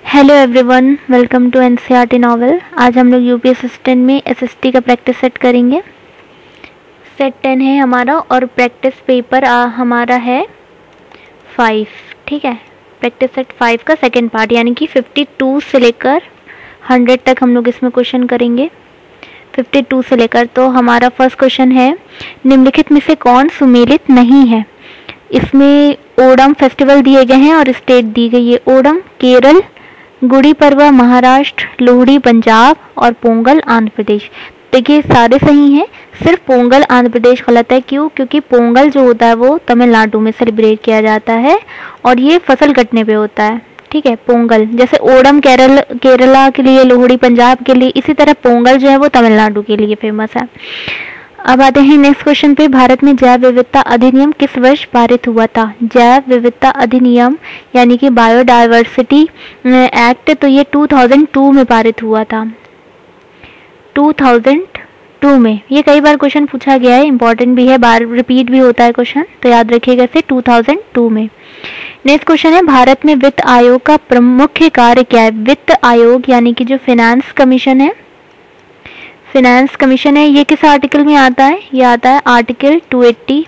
Hello everyone, welcome to NCERT novel. आज हम लोग यूपी असिस्टेंट में एसएसटी का प्रैक्टिस सेट करेंगे। सेट 10 है हमारा और प्रैक्टिस पेपर हमारा है 5। ठीक है, प्रैक्टिस सेट 5 का सेकंड पार्ट यानी कि 52 से लेकर 100 तक हम लोग इसमें क्वेश्चन करेंगे। 52 से लेकर तो हमारा फर्स्ट क्वेश्चन है, निम्नलिखित में से कौन सुमेलित नहीं है। इसमें ओणम फेस्टिवल दिए गए हैं और स्टेट दी गई है ओणम केरल, गुड़ी पड़वा महाराष्ट्र, लोहड़ी पंजाब और पोंगल आंध्र प्रदेश। देखिए सारे सही हैं, सिर्फ पोंगल आंध्र प्रदेश गलत है। क्यों? क्योंकि पोंगल जो होता है वो तमिलनाडु में सेलिब्रेट किया जाता है और ये फसल कटने पे होता है। ठीक है, पोंगल जैसे ओणम केरला के लिए, लोहड़ी पंजाब के लिए, इसी तरह पोंगल जो है वो तमिलनाडु के लिए फेमस है। अब आते हैं नेक्स्ट क्वेश्चन पे। भारत में जैव विविधता अधिनियम किस वर्ष पारित हुआ था? जैव विविधता अधिनियम यानी कि बायोडायवर्सिटी एक्ट, तो ये 2002 में पारित हुआ था। 2002 में। ये कई बार क्वेश्चन पूछा गया है, इंपॉर्टेंट भी है, बार रिपीट भी होता है क्वेश्चन, तो याद रखिएगा इसे 2002 में। नेक्स्ट क्वेश्चन है, भारत में वित्त आयोग का प्रमुख कार्य क्या है? वित्त आयोग यानी कि जो फाइनेंस कमीशन है, फाइनेंस कमीशन है, ये किस आर्टिकल में आता है? ये आता है आर्टिकल 280।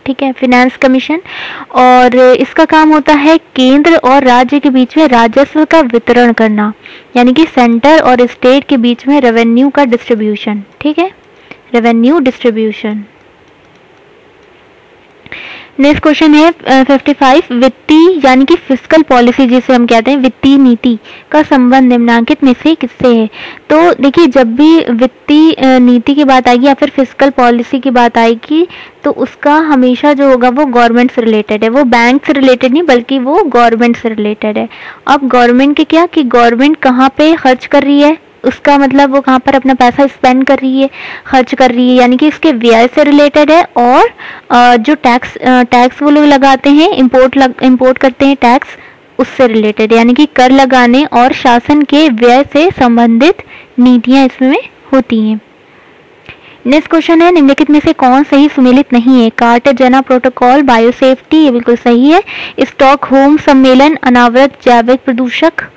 ठीक है, फाइनेंस कमीशन। और इसका काम होता है केंद्र और राज्य के बीच में राजस्व का वितरण करना, यानी कि सेंटर और स्टेट के बीच में रेवेन्यू का डिस्ट्रीब्यूशन। ठीक है, रेवेन्यू डिस्ट्रीब्यूशन। नेक्स्ट क्वेश्चन है 55, वित्तीय यानी कि फिस्कल पॉलिसी जिसे हम कहते हैं, वित्तीय नीति का संबंध निम्नलिखित में से किससे है? तो देखिए, जब भी वित्तीय नीति की बात आएगी या फिर फिस्कल पॉलिसी की बात आएगी तो उसका हमेशा जो होगा वो गवर्नमेंट से रिलेटेड है। वो बैंक से रिलेटेड नहीं बल्कि वो गवर्नमेंट से रिलेटेड है। अब गवर्नमेंट के क्या कि गवर्नमेंट कहाँ पे खर्च कर रही है, उसका मतलब वो कहाँ पर अपना पैसा स्पेंड कर रही है, खर्च कर रही है, यानी कि इसके व्यय से रिलेटेड है। और जो टैक्स वो लोग लगाते हैं, इंपोर्ट करते हैं टैक्स, उससे रिलेटेड, यानी कि कर लगाने और शासन के व्यय से संबंधित नीतियां इसमें होती हैं। नेक्स्ट क्वेश्चन है, निम्नलिखित में से कौन सही सुमेलित नहीं है? कार्टाजेना प्रोटोकॉल, बायोसेफ्टी, ये बिल्कुल सही है। स्टॉकहोम सम्मेलन, अनावृत जैविक प्रदूषक,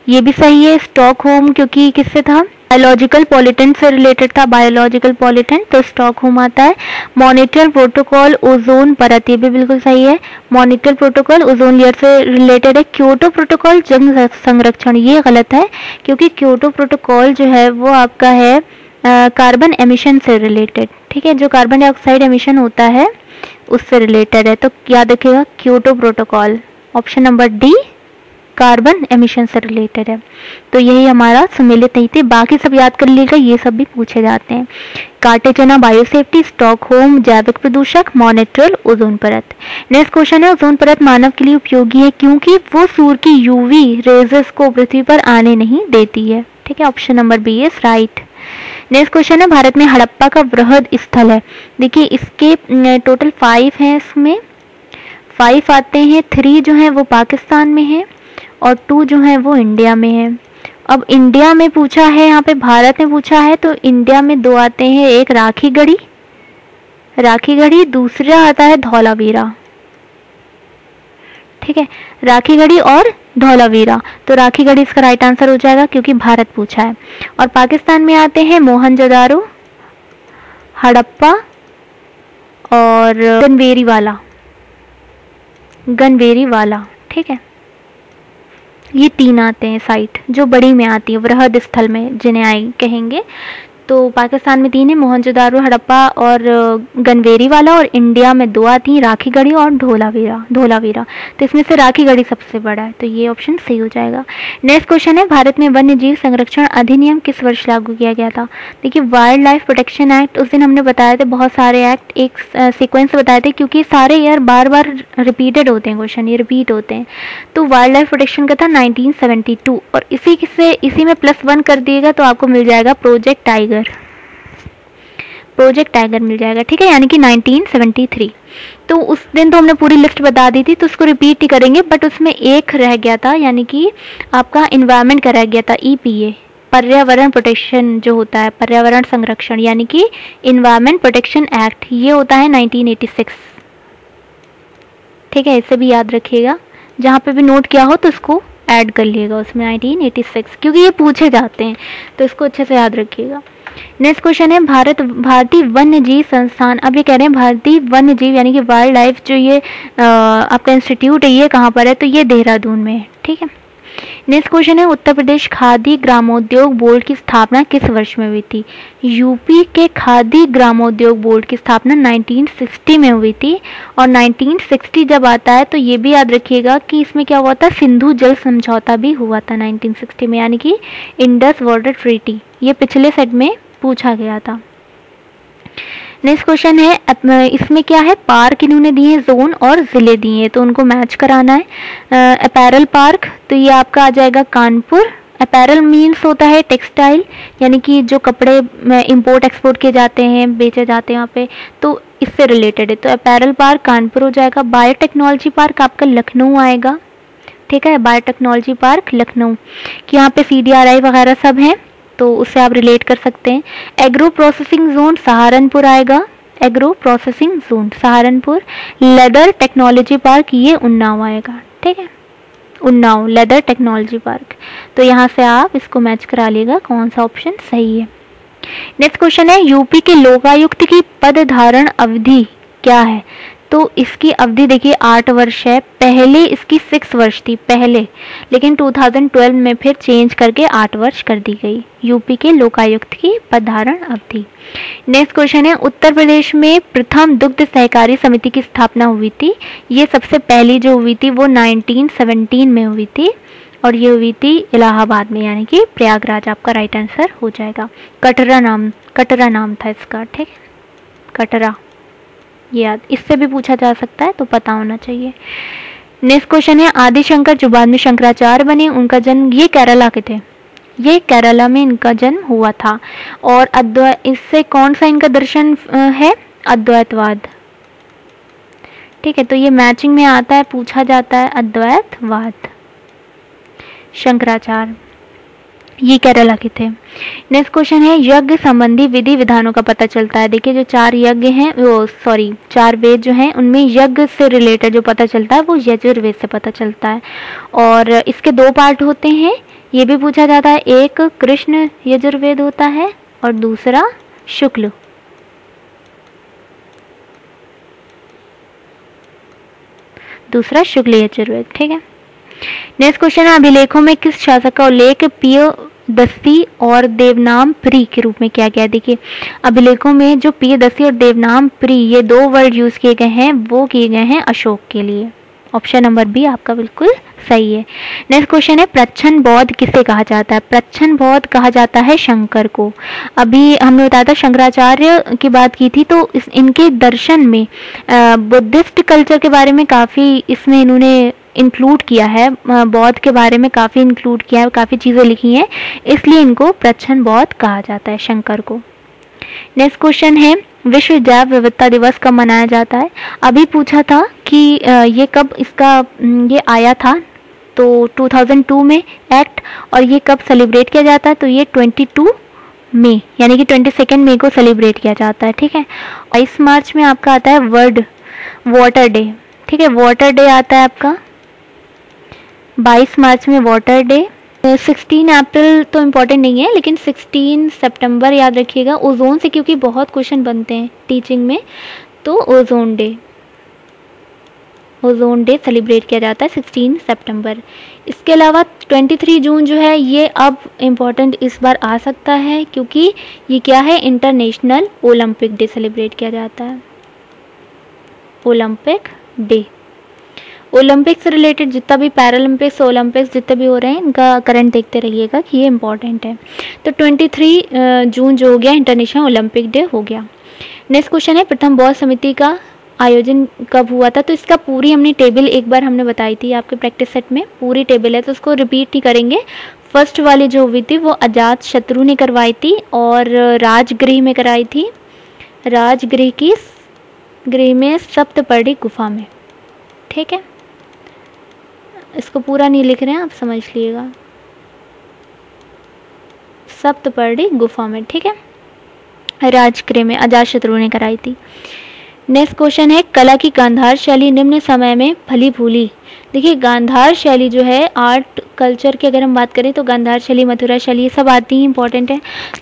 ये भी सही है। स्टॉकहोम क्योंकि किससे था? बायोलॉजिकल पॉल्यूटेंट से रिलेटेड था, बायोलॉजिकल पॉल्यूटेंट, तो स्टॉकहोम आता है। मॉनिटल प्रोटोकॉल, ओजोन परत, ये भी बिल्कुल सही है। मॉनिटल प्रोटोकॉल ओजोन लेयर से रिलेटेड है। क्योटो प्रोटोकॉल जंग संरक्षण, ये गलत है क्योंकि क्योटो प्रोटोकॉल जो है वो आपका है कार्बन एमिशन से रिलेटेड। ठीक है, जो कार्बन डाइऑक्साइड एमिशन होता है उससे रिलेटेड है, तो याद रखिएगा Kyoto protocol. Option number D carbon emission से रिलेटेड है, तो यही हमारा सुमेलित नहीं थे। बाकी सब याद कर लीजिएगा, ये सब भी पूछे जाते हैं। कार्टाजेना बायोसेफ्टी, स्टॉकहोम जैविक प्रदूषक, मॉनिटरल ओजोन परत। नेक्स्ट क्वेश्चन है, ओजोन परत मानव के लिए उपयोगी है क्योंकि वो सूर्य की यूवी रेजेस को पृथ्वी पर आने नहीं देती है। ठीक है, option number B is right. Next question है, भारत में हड़प्पा का वृहद स्थल है। देखिए इसके टोटल 5 हैं, इसमें 5 आते हैं, 3 जो है वो पाकिस्तान में है और 2 जो है वो इंडिया में है। अब इंडिया में पूछा है, यहाँ पे भारत में पूछा है, तो इंडिया में 2 आते हैं, एक राखीगढ़ी, दूसरा आता है धौलावीरा। ठीक है, राखीगढ़ी और धौलावीरा, तो राखीगढ़ी इसका राइट आंसर हो जाएगा क्योंकि भारत पूछा है। और पाकिस्तान में आते हैं मोहनजोदारो, हड़प्पा और गनवेरी वाला। ठीक है, ये 3 आते हैं साइट जो बड़ी में आती है, वृहद स्थल में जिन्हें आई कहेंगे। तो पाकिस्तान में 3 है, मोहनजोदारो, हड़प्पा और गनवेरी वाला, और इंडिया में 2 आती हैं, राखीगढ़ी और धौलावीरा। तो इसमें से राखीगढ़ी सबसे बड़ा है, तो ये ऑप्शन सही हो जाएगा। नेक्स्ट क्वेश्चन है, भारत में वन्य जीव संरक्षण अधिनियम किस वर्ष लागू किया गया था? देखिए वाइल्ड लाइफ प्रोटेक्शन एक्ट, उस दिन हमने बताए थे, बहुत सारे एक्ट एक सीक्वेंस बताए थे क्योंकि सारे यार बार बार रिपीटेड होते हैं क्वेश्चन, ये रिपीट होते हैं। तो वाइल्ड लाइफ प्रोटेक्शन का था 1972 और इसी में +1 कर दिएगा तो आपको मिल जाएगा प्रोजेक्ट टाइगर मिल जाएगा। ठीक है, यानी कि 1973। तो उस दिन तो हमने पूरी लिस्ट बता दी थी, तो उसको रिपीट ही करेंगे, बट उसमें एक रह गया था, यानी कि आपका इन्वायरमेंट का रह गया था, EPA, पर्यावरण प्रोटेक्शन जो होता है, पर्यावरण संरक्षण, यानी कि इन्वायरमेंट प्रोटेक्शन एक्ट, ये होता है 1986। ठीक है, इसे भी याद रखिएगा, जहाँ पे भी नोट किया हो तो उसको ऐड कर लिएगा उसमें 1986, क्योंकि ये पूछे जाते हैं तो इसको अच्छे से याद रखिएगा। नेक्स्ट क्वेश्चन है भारतीय वन्य जीव संस्थान। अब ये कह रहे हैं भारतीय वन्य जीव यानी कि वाइल्ड लाइफ जो ये आपका इंस्टीट्यूट है ये कहाँ पर है, तो ये देहरादून में है, ठीक है। नेक्स्ट क्वेश्चन है उत्तर प्रदेश खादी ग्रामोद्योग बोर्ड की स्थापना किस वर्ष में हुई थी। यूपी के खादी ग्रामोद्योग बोर्ड की स्थापना 1960 में हुई थी। और 1960 जब आता है तो ये भी याद रखिएगा कि इसमें क्या हुआ था, सिंधु जल समझौता भी हुआ था 1960 में, यानी कि इंडस वाटर ट्रीटी। ये पिछले सेट में पूछा गया था। नेक्स्ट क्वेश्चन है इसमें क्या है, पार्क इन्होंने दिए हैं, जोन और ज़िले दिए हैं, तो उनको मैच कराना है। अपैरल पार्क, तो ये आपका आ जाएगा कानपुर। अपैरल मीन्स होता है टेक्सटाइल, यानी कि जो कपड़े इंपोर्ट एक्सपोर्ट किए जाते हैं, बेचे जाते हैं वहाँ पे, तो इससे रिलेटेड है, तो अपैरल पार्क कानपुर हो जाएगा। बायोटेक्नोलॉजी पार्क आपका लखनऊ आएगा, ठीक है, बायोटेक्नोलॉजी पार्क लखनऊ, कि यहाँ पे CDRI वगैरह सब हैं, तो उससे आप रिलेट कर सकते हैं। एग्रो प्रोसेसिंग जोन सहारनपुर आएगा, agro processing zone Saharanpur. Leather technology park ये उन्नाव आएगा, ठीक है, उन्नाव लेदर टेक्नोलॉजी पार्क। तो यहाँ से आप इसको मैच करा लीजिएगा कौन सा ऑप्शन सही है। नेक्स्ट क्वेश्चन है यूपी के लोकायुक्त की पद धारण अवधि क्या है। तो इसकी अवधि देखिए 8 वर्ष है, पहले इसकी 6 वर्ष थी पहले, लेकिन 2012 में फिर चेंज करके 8 वर्ष कर दी गई यूपी के लोकायुक्त की पद धारण अवधि। नेक्स्ट क्वेश्चन है उत्तर प्रदेश में प्रथम दुग्ध सहकारी समिति की स्थापना हुई थी। ये सबसे पहली जो हुई थी वो 1917 में हुई थी, और ये हुई थी इलाहाबाद में, यानी कि प्रयागराज आपका राइट आंसर हो जाएगा। कटरा नाम था इसका, ठीक, कटरा, ये याद, इससे भी पूछा जा सकता है तो पता होना चाहिए। नेक्स्ट क्वेश्चन है आदि शंकर जो बाद में शंकराचार्य बने, उनका जन्म ये केरला के थे, ये केरला में इनका जन्म हुआ था। और इससे कौन सा इनका दर्शन है, अद्वैतवाद, ठीक है, तो ये मैचिंग में आता है, पूछा जाता है अद्वैतवाद। शंकराचार्य ये केरला के थे। नेक्स्ट क्वेश्चन है यज्ञ संबंधी विधि विधानों का पता चलता है। देखिए जो 4 यज्ञ हैं, 4 वेद जो हैं, उनमें यज्ञ से रिलेटेड जो पता चलता है वो यजुर्वेद से पता चलता है। और इसके 2 पार्ट होते हैं, ये भी पूछा जाता है, एक कृष्ण यजुर्वेद होता है और दूसरा शुक्ल। यजुर्वेद, ठीक है। नेक्स्ट क्वेश्चन है अभिलेखों में किस शासक का उल्लेख पियदस्सी और देवनाम प्री के रूप में किया गया। देखिए अभिलेखों में जो पियदस्सी और देवनाम प्री ये 2 वर्ड यूज किए गए हैं वो किए गए हैं अशोक के लिए। ऑप्शन नंबर बी आपका बिल्कुल सही है। नेक्स्ट क्वेश्चन है प्रच्छन्न बौद्ध किसे कहा जाता है। प्रच्छन्न बौद्ध कहा जाता है शंकर को। अभी हमने बताया था शंकराचार्य की बात की थी, तो इनके दर्शन में बुद्धिस्ट कल्चर के बारे में काफ़ी इसमें इन्होंने इंक्लूड किया है, बौद्ध के बारे में काफ़ी इंक्लूड किया है, काफ़ी चीज़ें लिखी हैं, इसलिए इनको प्रच्छन्न बौद्ध कहा जाता है शंकर को। नेक्स्ट क्वेश्चन है विश्व जैव विविधता दिवस कब मनाया जाता है। अभी पूछा था कि ये कब इसका ये आया था, तो 2002 में एक्ट, और ये कब सेलिब्रेट किया जाता है, तो ये 22 मई यानी कि 22 मई को सेलिब्रेट किया जाता है, ठीक है। 22 मार्च में आपका आता है वर्ल्ड वाटर डे, ठीक है, वाटर डे आता है आपका 22 मार्च में वाटर डे। 16 अप्रैल तो इम्पॉर्टेंट नहीं है, लेकिन 16 सितंबर याद रखिएगा, ओजोन से क्योंकि बहुत क्वेश्चन बनते हैं टीचिंग में, तो ओजोन डे सेलिब्रेट किया जाता है 16 सितंबर। इसके अलावा 23 जून जो है ये अब इम्पॉर्टेंट इस बार आ सकता है, क्योंकि ये क्या है, इंटरनेशनल ओलंपिक डे सेलिब्रेट किया जाता है। ओलंपिक डे, ओलंपिक से रिलेटेड जितना भी पैरालंपिक्स ओलंपिक्स जितने भी हो रहे हैं इनका करंट देखते रहिएगा कि ये इंपॉर्टेंट है। तो 23 जून जो हो गया इंटरनेशनल ओलंपिक डे हो गया। नेक्स्ट क्वेश्चन है प्रथम बौद्ध समिति का आयोजन कब हुआ था। तो इसका पूरी हमने टेबल एक बार हमने बताई थी आपके प्रैक्टिस सेट में, पूरी टेबल है तो उसको रिपीट नहीं करेंगे। फर्स्ट वाली जो हुई थी वो अजात शत्रु ने करवाई थी और राजगृह में कराई थी, राजगृह की गृह में सप्तपर्णी गुफा में, ठीक है। इसको पूरा नहीं लिख रहे हैं आप, समझ लीजिएगा, सप्तपर्णी गुफा में, ठीक है, राजगृह में अजातशत्रु ने कराई थी। नेक्स्ट क्वेश्चन है कला की गांधार शैली निम्न समय में फली फूली। देखिए गांधार शैली जो है आर्ट कल्चर की अगर हम बात करें तो गांधार शैली, मथुरा शैली, ये सब आती ही इंपॉर्टेंट है।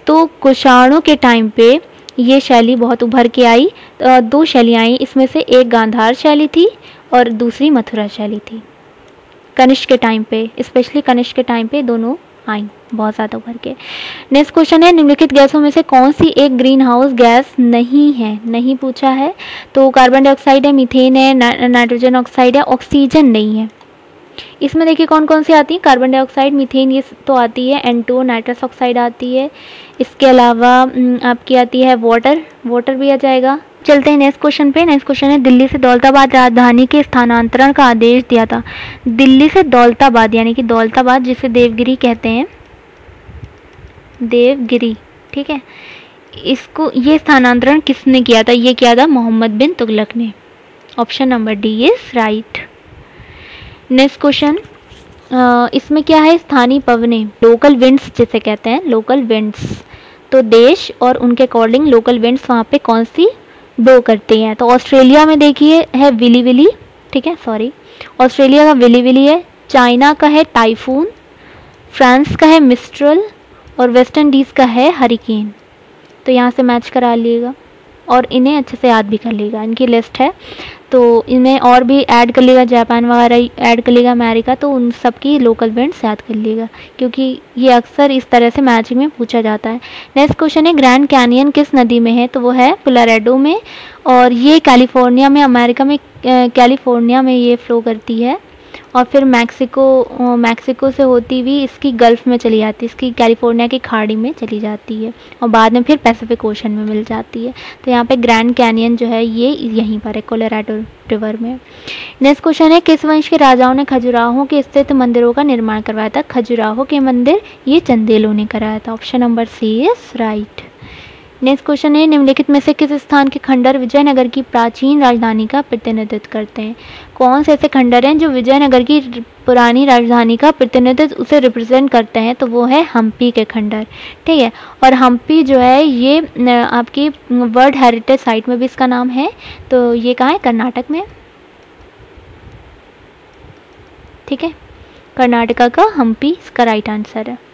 तो कुषाणों के टाइम पे ये शैली बहुत उभर के आई। 2 शैलियाँ आई, इसमें से एक गांधार शैली थी और दूसरी मथुरा शैली थी। कनिष्क के टाइम पे, स्पेशली कनिष्क के टाइम पे दोनों आई बहुत ज़्यादा उभर के। नेक्स्ट क्वेश्चन है, निम्नलिखित गैसों में से कौन सी एक ग्रीन हाउस गैस नहीं है? नहीं पूछा है। तो कार्बन डाइऑक्साइड है, मीथेन है, नाइट्रोजन ऑक्साइड है, ऑक्सीजन नहीं है। इसमें देखिए कौन कौन सी आती है, कार्बन डाइऑक्साइड, मीथेन ये तो आती है, N2 नाइट्रस ऑक्साइड आती है। इसके अलावा आपकी आती है वाटर भी आ जाएगा। चलते हैं नेक्स्ट क्वेश्चन पे। नेक्स्ट क्वेश्चन है, दिल्ली से दौलताबाद राजधानी के स्थानांतरण का आदेश दिया था। दिल्ली से दौलताबाद यानी कि दौलताबाद जिसे देवगिरी कहते हैं, देवगिरी, ठीक है, इसको ये स्थानांतरण किसने किया था? ये किया था मोहम्मद बिन तुगलक ने। Option number D is right. Next question, इसमें क्या है, स्थानीय पवने, लोकल विंड्स जिसे कहते हैं, लोकल विंड्स। तो देश और उनके अकॉर्डिंग लोकल विंड्स वहाँ पे कौन सी ब्लो करती हैं? तो ऑस्ट्रेलिया में देखिए है विली विली, ठीक है, सॉरी, ऑस्ट्रेलिया का विली विली है, चाइना का है टाइफून, फ्रांस का है मिस्ट्रल और वेस्ट इंडीज़ का है हरिकेन। तो यहाँ से मैच करा लीजिएगा और इन्हें अच्छे से याद भी कर लीजिएगा। इनकी लिस्ट है तो इन्हें और भी ऐड कर लीजिएगा, जापान वगैरह ऐड कर लीजिएगा, अमेरिका, तो उन सब की लोकल विंड्स याद कर लीजिएगा क्योंकि ये अक्सर इस तरह से मैचिंग में पूछा जाता है। नेक्स्ट क्वेश्चन है, ग्रैंड कैनियन किस नदी में है? तो वो है कोलोराडो में और ये कैलिफोर्निया में, अमेरिका में कैलिफोर्निया में ये फ्लो करती है और फिर मैक्सिको से होती हुई इसकी गल्फ़ में चली जाती है, इसकी कैलिफोर्निया की खाड़ी में चली जाती है और बाद में फिर पैसिफिक ओशन में मिल जाती है। तो यहाँ पे ग्रैंड कैनियन जो है ये यहीं पर है, कोलोराडो रिवर में। नेक्स्ट क्वेश्चन है, किस वंश के राजाओं ने खजुराहो के स्थित मंदिरों का निर्माण करवाया था? खजुराहो के मंदिर ये चंदेलों ने कराया था। Option number C is right. Next question है, निम्नलिखित में से किस स्थान के खंडर विजयनगर की प्राचीन राजधानी का प्रतिनिधित्व करते हैं? कौन से ऐसे खंडर हैं जो विजयनगर की पुरानी राजधानी का प्रतिनिधित्व उसे रिप्रेजेंट करते हैं? तो वो है हम्पी के खंडर, ठीक है। और हम्पी जो है ये आपकी वर्ल्ड हेरिटेज साइट में भी इसका नाम है। तो ये कहाँ है? कर्नाटक में, ठीक है, कर्नाटका का हम्पी इसका राइट आंसर है।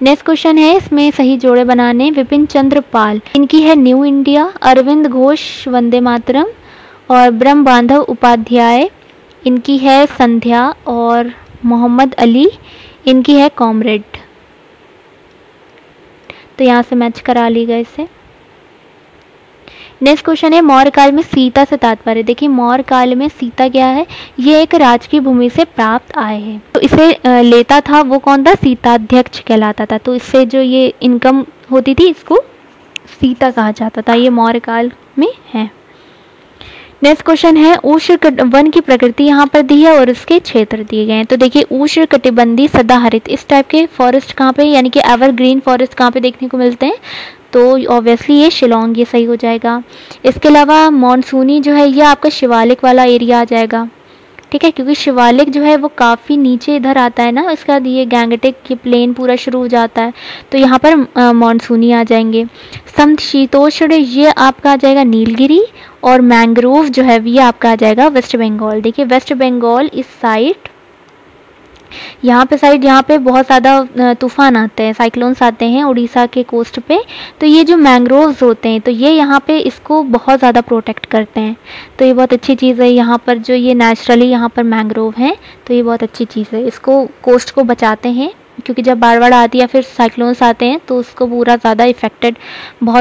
नेक्स्ट क्वेश्चन है, इसमें सही जोड़े बनाने, विपिन चंद्र पाल, इनकी है न्यू इंडिया, अरविंद घोष वंदे मातरम और ब्रह्म बांधव उपाध्याय इनकी है संध्या और मोहम्मद अली इनकी है कॉमरेड। तो यहाँ से मैच करा ली गए इसे। नेक्स्ट क्वेश्चन है, मौर्य काल में सीता से तात्पर्य। देखिए मौर्य काल में सीता क्या है? ये एक राजकीय भूमि से प्राप्त आए हैं। तो इसे लेता था वो कौन था? सीताध्यक्ष कहलाता था। तो इससे जो ये इनकम होती थी इसको सीता कहा जाता था। ये मौर्य काल में है। नेक्स्ट क्वेश्चन है, उष्ण वन की प्रकृति यहाँ पर दी है और उसके क्षेत्र दिए गए हैं। तो देखिए उष्ण कटिबंधी सदाहरित इस टाइप के फॉरेस्ट कहाँ पे यानी कि एवरग्रीन फॉरेस्ट कहाँ पे देखने को मिलते हैं? तो ऑब्वियसली ये शिलोंग, ये सही हो जाएगा। इसके अलावा मानसूनी जो है ये आपका शिवालिक वाला एरिया आ जाएगा, ठीक है, क्योंकि शिवालिक जो है वो काफ़ी नीचे इधर आता है ना, इसके बाद ये गैंगटिक की प्लेन पूरा शुरू हो जाता है। तो यहाँ पर मानसूनी आ जाएंगे। समशीतोष्ण ये आपका आ जाएगा नीलगिरी और मैंग्रोव जो है ये आपका आ जाएगा वेस्ट बंगाल। देखिए वेस्ट बंगाल इस साइड यहाँ पे बहुत ज़्यादा तूफान आते हैं, साइक्लोन्स आते हैं उड़ीसा के कोस्ट पे। तो ये जो मैंग्रोव्स होते हैं तो ये यहाँ पे इसको बहुत ज़्यादा प्रोटेक्ट करते हैं। तो ये बहुत अच्छी चीज़ है। यहाँ पर जो ये नेचुरली यहाँ पर मैंग्रोव हैं तो ये बहुत अच्छी चीज़ है, इसको कोस्ट को बचाते हैं क्योंकि जब बाढ़ आती है या फिर साइक्लोन्स आते हैं तो उसको पूरा बहुत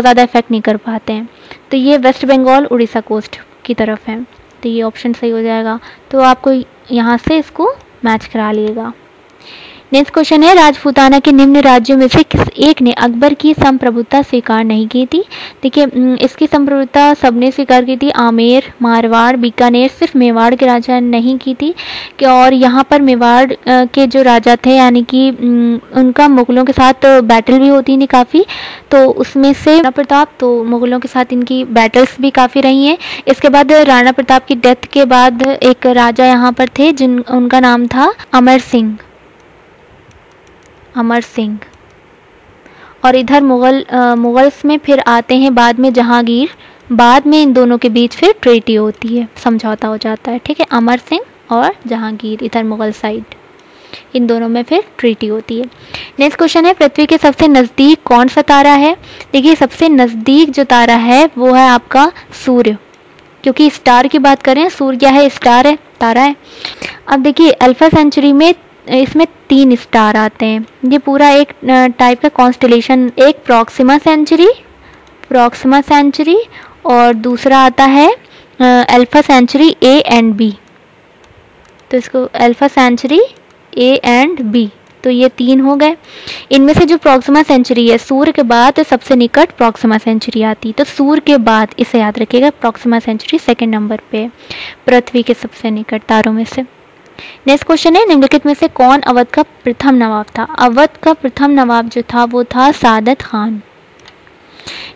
ज़्यादा इफेक्ट नहीं कर पाते हैं। तो ये वेस्ट बंगाल उड़ीसा कोस्ट की तरफ है, तो ये ऑप्शन सही हो जाएगा। तो आपको यहाँ से इसको मैच करा लिएगा। नेक्स्ट क्वेश्चन है, राजपूताना के निम्न राज्यों में से किस एक ने अकबर की संप्रभुता स्वीकार नहीं की थी? देखिए इसकी संप्रभुता सबने स्वीकार की थी, आमेर, मारवाड़, बीकानेर, सिर्फ मेवाड़ के राजा नहीं की थी। कि और यहाँ पर मेवाड़ के जो राजा थे यानी कि उनका मुगलों के साथ बैटल भी होती थी काफ़ी, तो उसमें से राणा प्रताप, तो मुगलों के साथ इनकी बैटल्स भी काफ़ी रही हैं। इसके बाद राणा प्रताप की डेथ के बाद एक राजा यहाँ पर थे उनका नाम था अमर सिंह। और इधर मुगल्स में फिर आते हैं बाद में जहांगीर, बाद में इन दोनों के बीच फिर ट्रीटी होती है, समझौता हो जाता है, ठीक है, अमर सिंह और जहांगीर इधर मुगल साइड। इन दोनों में फिर ट्रीटी होती है। नेक्स्ट क्वेश्चन है पृथ्वी के सबसे नज़दीक कौन सा तारा है। देखिए सबसे नज़दीक जो तारा है वो है आपका सूर्य, क्योंकि स्टार की बात करें, सूर्य क्या है, स्टार है, तारा है। अब देखिए अल्फा सेंचुरी में इसमें 3 स्टार आते हैं। ये पूरा एक टाइप का कॉन्स्टेलेशन, एक प्रॉक्सिमा सेंचुरी और दूसरा आता है alpha century A and B. तो इसको alpha century A and B, तो ये 3 हो गए। इनमें से जो प्रॉक्सिमा सेंचुरी है, सूर्य के बाद सबसे निकट प्रॉक्सिमा सेंचुरी आती है, तो सूर्य के बाद इसे याद रखिएगा, प्रॉक्सिमा सेंचुरी सेकंड नंबर पे पृथ्वी के सबसे निकट तारों में से। नेक्स्ट क्वेश्चन है निम्नलिखित में से कौन अवध का प्रथम नवाब था। अवध का प्रथम नवाब जो था वो था सादत खान।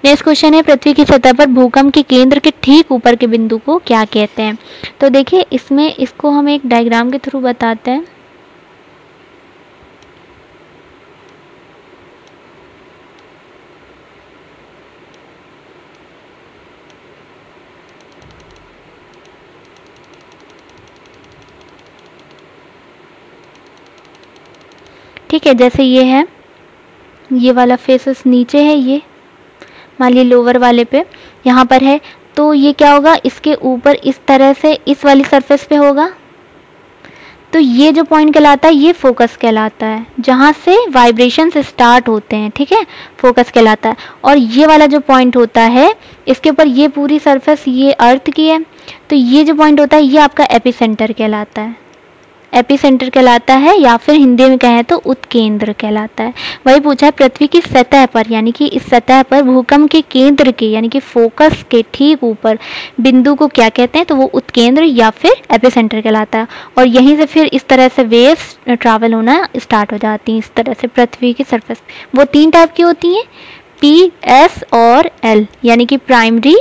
नेक्स्ट क्वेश्चन है पृथ्वी की सतह पर भूकंप के केंद्र के ठीक ऊपर के बिंदु को क्या कहते हैं। तो देखिए इसमें इसको हम एक डायग्राम के थ्रू बताते हैं। ठीक है, जैसे ये है, ये वाला फेसेस नीचे है, ये मान लीजिए लोअर वाले पे यहाँ पर है, तो ये क्या होगा, इसके ऊपर इस तरह से इस वाली सरफेस पे होगा। तो ये जो पॉइंट कहलाता है ये फोकस कहलाता है, जहाँ से वाइब्रेशंस स्टार्ट होते हैं, ठीक है, फोकस कहलाता है। और ये वाला जो पॉइंट होता है इसके ऊपर ये पूरी सरफेस ये अर्थ की है, तो ये जो पॉइंट होता है ये आपका एपिसेंटर कहलाता है, एपिसेंटर कहलाता है, या फिर हिंदी में कहें तो उत्केंद्र कहलाता है। वही पूछा है पृथ्वी की सतह पर, यानी कि इस सतह पर भूकंप के केंद्र के यानी कि फोकस के ठीक ऊपर बिंदु को क्या कहते हैं, तो वो उत्केंद्र या फिर एपिसेंटर कहलाता है। और यहीं से फिर इस तरह से वेव्स ट्रैवल होना स्टार्ट हो जाती हैं, इस तरह से पृथ्वी की सरफेस। वो 3 टाइप की होती हैं, पी, एस और एल, यानी कि प्राइमरी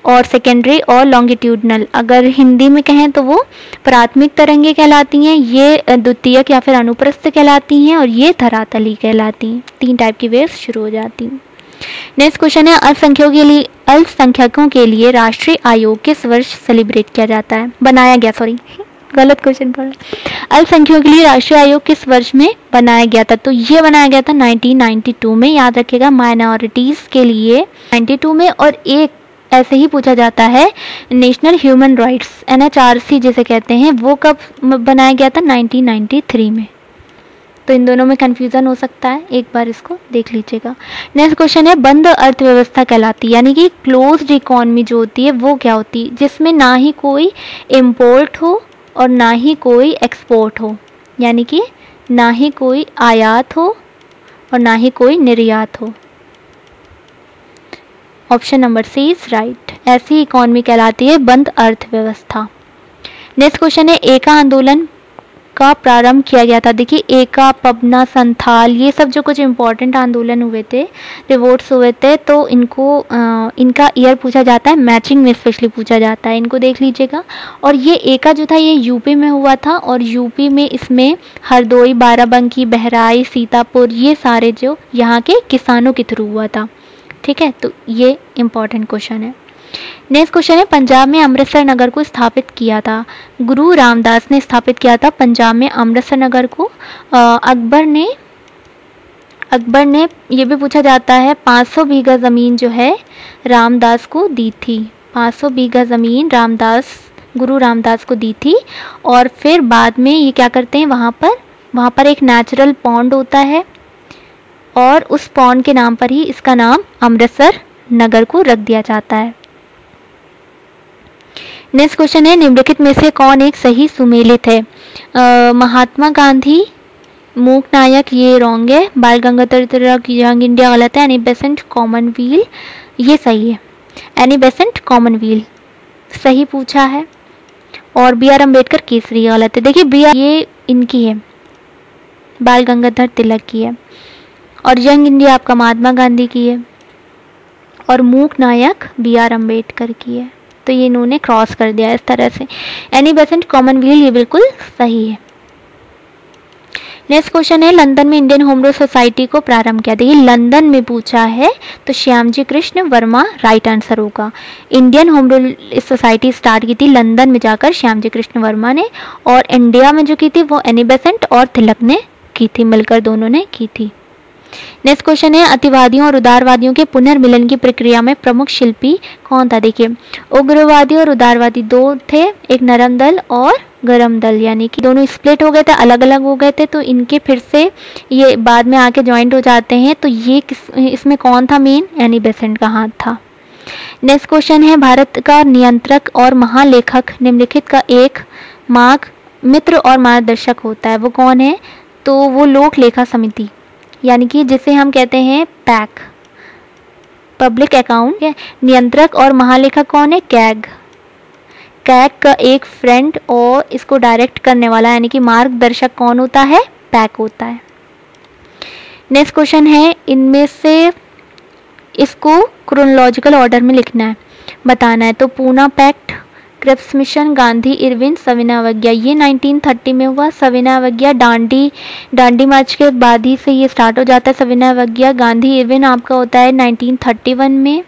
और सेकेंडरी और लॉन्गिट्यूडनल। अगर हिंदी में कहें तो वो प्राथमिक तरंगे कहलाती हैं, ये द्वितीयक या फिर अनुप्रस्थ कहलाती हैं, और ये धरातली कहलाती हैं। 3 टाइप की वेव्स शुरू हो जाती हैं। नेक्स्ट क्वेश्चन है अल्पसंख्यकों के लिए राष्ट्रीय आयोग किस वर्ष सेलिब्रेट किया जाता है, बनाया गया, सॉरी गलत क्वेश्चन पढ़ा। अल्पसंख्यकों के लिए राष्ट्रीय आयोग किस वर्ष में बनाया गया था, तो ये बनाया गया था 1992 में, याद रखिएगा, माइनॉरिटीज़ के लिए 92 में। और एक ऐसे ही पूछा जाता है नेशनल ह्यूमन राइट्स NHRC जिसे कहते हैं, वो कब बनाया गया था, 1993 में। तो इन दोनों में कन्फ्यूज़न हो सकता है, एक बार इसको देख लीजिएगा। नेक्स्ट क्वेश्चन है बंद अर्थव्यवस्था कहलाती है, यानी कि क्लोज्ड इकोनॉमी जो होती है वो क्या होती है, जिसमें ना ही कोई इम्पोर्ट हो और ना ही कोई एक्सपोर्ट हो, यानी कि ना ही कोई आयात हो और ना ही कोई निर्यात हो। Option number C is right, ऐसी इकोनॉमी कहलाती है बंद अर्थव्यवस्था। नेक्स्ट क्वेश्चन है एका आंदोलन का प्रारंभ किया गया था। देखिए एका, पबना, संथाल, ये सब जो कुछ इम्पोर्टेंट आंदोलन हुए थे, रिवोल्ट्स हुए थे, तो इनका ईयर पूछा जाता है, मैचिंग में स्पेशली पूछा जाता है, इनको देख लीजिएगा। और ये एका जो था ये यूपी में हुआ था, और यूपी में इसमें हरदोई, बाराबंकी, बहराइच, सीतापुर, ये सारे जो यहाँ के किसानों के थ्रू हुआ था, ठीक है। तो ये इम्पॉर्टेंट क्वेश्चन है। नेक्स्ट क्वेश्चन है पंजाब में अमृतसर नगर को स्थापित किया था, गुरु रामदास ने स्थापित किया था पंजाब में अमृतसर नगर को। अकबर ने ये भी पूछा जाता है 500 बीघा ज़मीन जो है रामदास को दी थी, 500 बीघा ज़मीन गुरु रामदास को दी थी। और फिर बाद में ये क्या करते हैं, वहाँ पर एक नेचुरल पॉन्ड होता है, और उस पॉन्ड के नाम पर ही इसका नाम अमृतसर नगर को रख दिया जाता है। नेक्स्ट क्वेश्चन है निम्नलिखित में से कौन एक सही सुमेलित है। महात्मा गांधी, मूक नायक, ये रॉन्ग है। बाल गंगाधर तिलक, यंग इंडिया गलत है। एनी बेसेंट, कॉमनवेल्थ, ये सही है। एनी बेसेंट, कॉमनवेल्थ सही पूछा है। और बी आर अम्बेडकर, केसरी गलत है। देखिए बी आर ये इनकी है, बाल गंगाधर तिलक की है, और यंग इंडिया आपका महात्मा गांधी की है, और मूक नायक बी आर अम्बेडकर की है। तो ये इन्होंने क्रॉस कर दिया इस तरह से। एनी बेसेंट, कॉमनवेल्थ ये बिल्कुल सही है। नेक्स्ट क्वेश्चन है लंदन में इंडियन होम रूल सोसाइटी को प्रारंभ किया। देखिए लंदन में पूछा है तो श्यामजी कृष्ण वर्मा राइट आंसर होगा। Indian home rule society start की थी लंदन में जाकर श्यामजी कृष्ण वर्मा ने, और इंडिया में जो की थी वो एनी बेसेंट और तिलक ने की थी, मिलकर दोनों ने की थी। नेक्स्ट क्वेश्चन है अतिवादियों और उदारवादियों के पुनर्मिलन की प्रक्रिया में प्रमुख शिल्पी कौन था। देखिए उग्रवादी और उदारवादी दो थे, एक नरम दल और गरम दल, यानी कि दोनों स्प्लिट हो गए थे, अलग अलग हो गए थे, तो इनके फिर से ये बाद में आके ज्वाइंट हो जाते हैं। तो ये इसमें कौन था मेन, एनी बेसेंट का हाथ था। नेक्स्ट क्वेश्चन है भारत का नियंत्रक और महालेखक निम्नलिखित का एक मार्ग मित्र और मार्गदर्शक होता है, वो कौन है। तो वो लोक लेखा समिति, यानी कि जिसे हम कहते हैं पैक, पब्लिक अकाउंट। नियंत्रक और महालेखक कौन है, कैग। कैग का एक फ्रेंड और इसको डायरेक्ट करने वाला यानी कि मार्गदर्शक कौन होता है, पैक होता है। नेक्स्ट क्वेश्चन है इनमें से इसको क्रोनोलॉजिकल ऑर्डर में लिखना है, बताना है। तो Poona pact, Cripps mission, Gandhi Irwin, सविनय अवज्ञा, ये 1930 में हुआ। सविनय अवज्ञा दांडी मार्च के बाद ही से ये स्टार्ट हो जाता है सविनय अवज्ञा। गांधी इरविन आपका होता है 1931 में,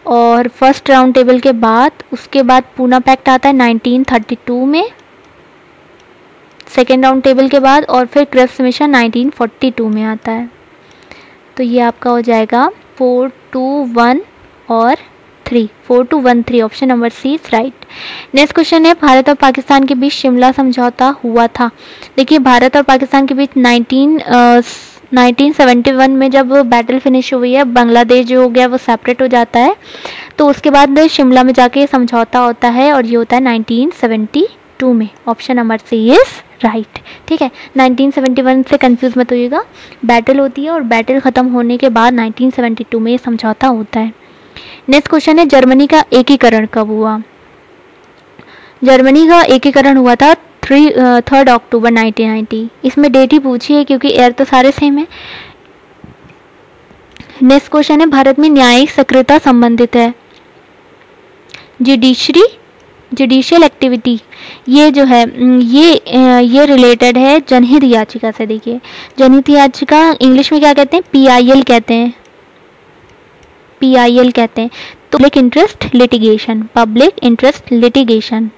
और फर्स्ट राउंड टेबल के बाद उसके बाद पूना पैक्ट आता है 1932 में सेकेंड राउंड टेबल के बाद, और फिर क्रिप्स मिशन 1942 में आता है। तो ये आपका हो जाएगा 4, 2, 1 और 3, 4, 2, 1, 3, option number C is right. Next question है भारत और पाकिस्तान के बीच शिमला समझौता हुआ था। देखिए भारत और पाकिस्तान के बीच 1971 में जब बैटल फिनिश हुई है, बांग्लादेश जो हो गया वो सेपरेट हो जाता है, तो उसके बाद शिमला में जाके समझौता होता है, और ये होता है 1972 में, option number C is right. ठीक है, 1971 से कंफ्यूज मत होइएगा, बैटल होती है और बैटल खत्म होने के बाद 1972 में ये समझौता होता है। नेक्स्ट क्वेश्चन है जर्मनी का एकीकरण कब हुआ। जर्मनी का एकीकरण हुआ था 3 अक्टूबर 1990। इसमें डेट ही पूछी है क्योंकि एयर तो सारे सेम है। नेक्स्ट क्वेश्चन है भारत में न्यायिक सक्रियता संबंधित है। जुडिशियल एक्टिविटी, ये जो है ये रिलेटेड है जनहित याचिका से। देखिए जनहित याचिका इंग्लिश में क्या कहते हैं, PIL कहते हैं, PIL कहते हैं। तो public interest litigation.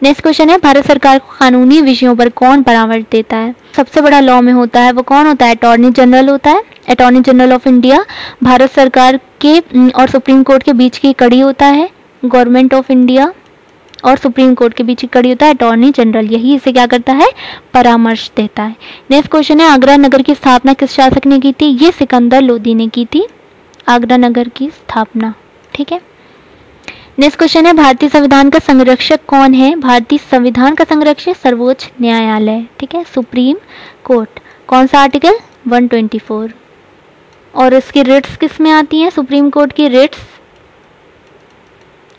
Next question है भारत सरकार को कानूनी विषयों पर कौन परामर्श देता है। सबसे बड़ा लॉ में होता है वो कौन होता है, अटॉर्नी जनरल होता है, attorney general of India. Bharat सरकार के और सुप्रीम कोर्ट के बीच की कड़ी होता है गवर्नमेंट ऑफ इंडिया, और सुप्रीम कोर्ट के बीच की कड़ी होता है अटॉर्नी जनरल, यही इसे क्या करता है, परामर्श देता है। नेक्स्ट क्वेश्चन है आगरा नगर की स्थापना किस शासक ने की थी। ये सिकंदर लोदी ने की थी आगरा नगर की स्थापना। ठीक है, नेक्स्ट क्वेश्चन है भारतीय संविधान का संरक्षक कौन है। भारतीय संविधान का संरक्षक सर्वोच्च न्यायालय, ठीक है, सुप्रीम कोर्ट। कौन सा आर्टिकल, 124। और इसकी रिट्स किस में आती हैं, सुप्रीम कोर्ट की रिट्स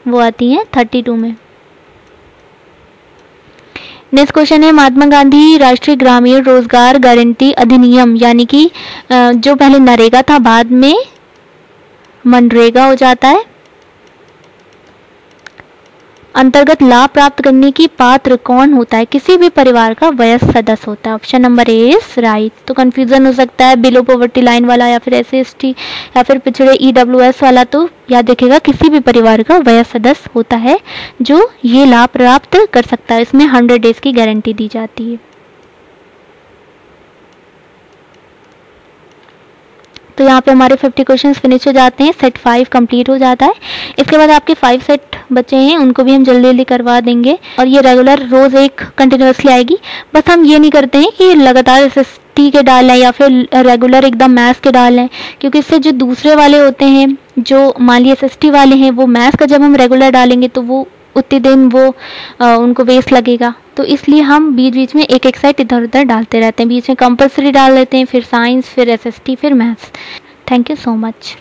वो आती हैं 32 में। नेक्स्ट क्वेश्चन है महात्मा गांधी राष्ट्रीय ग्रामीण रोजगार गारंटी अधिनियम, यानी कि जो पहले नरेगा था बाद में मनरेगा हो जाता है, अंतर्गत लाभ प्राप्त करने की पात्र कौन होता है, किसी भी परिवार का वयस्क सदस्य होता है, option number A is right. तो कंफ्यूजन हो सकता है बिलो पॉवर्टी लाइन वाला या फिर SC/ST या फिर पिछड़े EWS वाला, तो याद रखिएगा किसी भी परिवार का वयस्क सदस्य होता है जो ये लाभ प्राप्त कर सकता है। इसमें 100 डेज की गारंटी दी जाती है। तो यहाँ पे हमारे 50 क्वेश्चंस फिनिश हो जाते हैं, सेट 5 कंप्लीट हो जाता है। इसके बाद आपके 5 सेट बचे हैं, उनको भी हम जल्दी जल्दी करवा देंगे, और ये रेगुलर रोज एक कंटिन्यूसली आएगी। बस हम ये नहीं करते हैं कि लगातार SST के डाल लें या फिर रेगुलर एकदम मैथ्स के डाल लें, क्योंकि इससे जो दूसरे वाले होते हैं, जो मान लीजिए SST वाले हैं, वो मैथ्स का जब हम रेगुलर डालेंगे तो वो उतने दिन वो उनको वेस्ट लगेगा। तो इसलिए हम बीच बीच में एक सेट इधर उधर डालते रहते हैं, बीच में कंपलसरी डाल लेते हैं, फिर साइंस, फिर SST, फिर maths. Thank you so much.